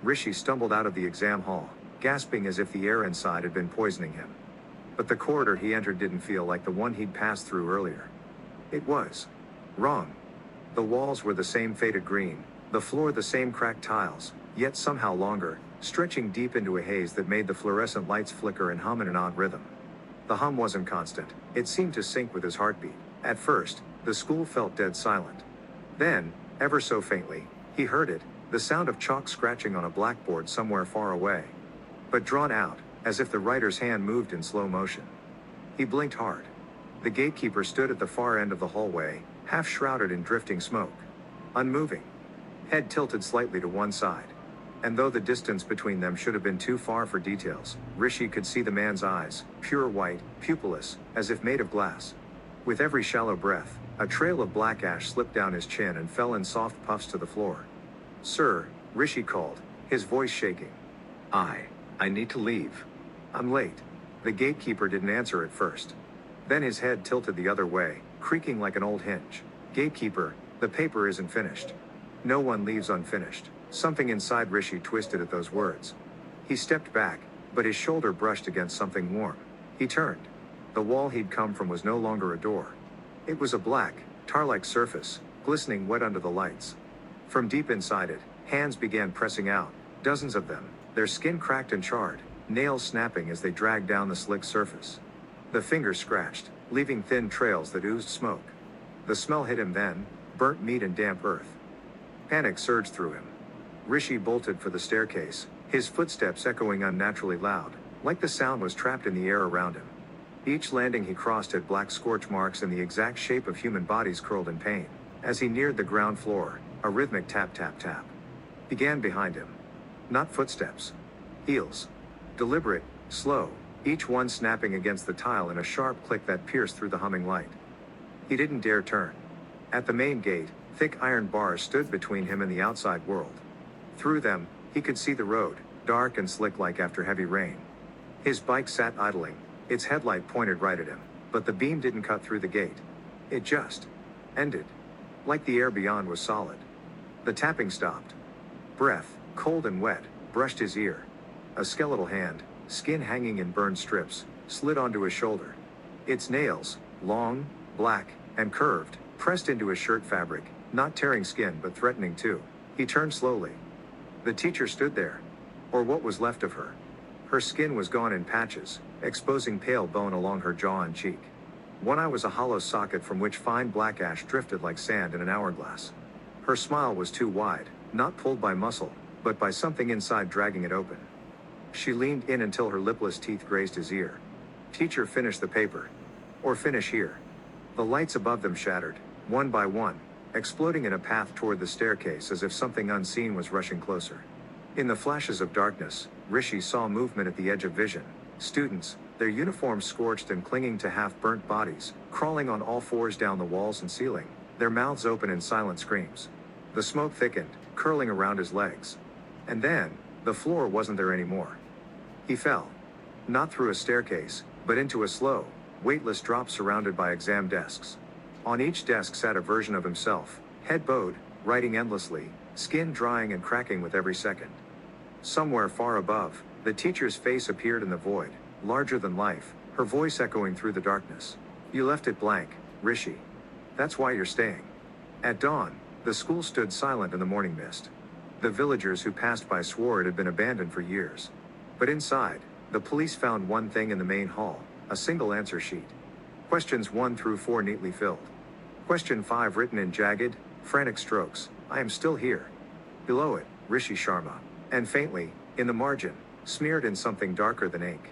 Rishi stumbled out of the exam hall, gasping as if the air inside had been poisoning him. But the corridor he entered didn't feel like the one he'd passed through earlier. It was wrong. The walls were the same faded green, the floor the same cracked tiles, yet somehow longer, stretching deep into a haze that made the fluorescent lights flicker and hum in an odd rhythm. The hum wasn't constant, it seemed to sync with his heartbeat. At first, the school felt dead silent. Then, ever so faintly, he heard it, the sound of chalk scratching on a blackboard somewhere far away. But drawn out, as if the writer's hand moved in slow motion. He blinked hard. The gatekeeper stood at the far end of the hallway, half shrouded in drifting smoke. Unmoving. Head tilted slightly to one side. And though the distance between them should have been too far for details, Rishi could see the man's eyes, pure white, pupilless, as if made of glass. With every shallow breath, a trail of black ash slipped down his chin and fell in soft puffs to the floor. "Sir," Rishi called, his voice shaking. I need to leave. I'm late." The gatekeeper didn't answer at first. Then his head tilted the other way, creaking like an old hinge. "Gatekeeper, the paper isn't finished." "No one leaves unfinished." Something inside Rishi twisted at those words. He stepped back, but his shoulder brushed against something warm. He turned. The wall he'd come from was no longer a door. It was a black, tar-like surface, glistening wet under the lights. From deep inside it, hands began pressing out, dozens of them, their skin cracked and charred, nails snapping as they dragged down the slick surface. The fingers scratched, leaving thin trails that oozed smoke. The smell hit him then, burnt meat and damp earth. Panic surged through him. Rishi bolted for the staircase, his footsteps echoing unnaturally loud, like the sound was trapped in the air around him. Each landing he crossed had black scorch marks in the exact shape of human bodies curled in pain. As he neared the ground floor, a rhythmic tap-tap-tap began behind him. Not footsteps. Heels. Deliberate, slow, each one snapping against the tile in a sharp click that pierced through the humming light. He didn't dare turn. At the main gate, thick iron bars stood between him and the outside world. Through them, he could see the road, dark and slick like after heavy rain. His bike sat idling, its headlight pointed right at him, but the beam didn't cut through the gate. It just ended. Like the air beyond was solid. The tapping stopped. Breath, cold and wet, brushed his ear. A skeletal hand, skin hanging in burned strips, slid onto his shoulder. Its nails, long, black, and curved, pressed into his shirt fabric, not tearing skin but threatening too. He turned slowly. The teacher stood there. Or what was left of her. Her skin was gone in patches, exposing pale bone along her jaw and cheek. One eye was a hollow socket from which fine black ash drifted like sand in an hourglass. Her smile was too wide, not pulled by muscle, but by something inside dragging it open. She leaned in until her lipless teeth grazed his ear. "Teacher, finish the paper. Or finish here." The lights above them shattered, one by one, exploding in a path toward the staircase as if something unseen was rushing closer. In the flashes of darkness, Rishi saw movement at the edge of vision. Students, their uniforms scorched and clinging to half-burnt bodies, crawling on all fours down the walls and ceiling, their mouths open in silent screams. The smoke thickened, curling around his legs. And then, the floor wasn't there anymore. He fell. Not through a staircase, but into a slow, weightless drop surrounded by exam desks. On each desk sat a version of himself, head bowed, writing endlessly, skin drying and cracking with every second. Somewhere far above, the teacher's face appeared in the void, larger than life, her voice echoing through the darkness. "You left it blank, Rishi. That's why you're staying." At dawn, the school stood silent in the morning mist. The villagers who passed by swore it had been abandoned for years. But inside, the police found one thing in the main hall, a single answer sheet. Questions 1 through 4 neatly filled. Question 5 written in jagged, frantic strokes, "I am still here." Below it, Rishi Sharma. And faintly, in the margin, smeared in something darker than ink,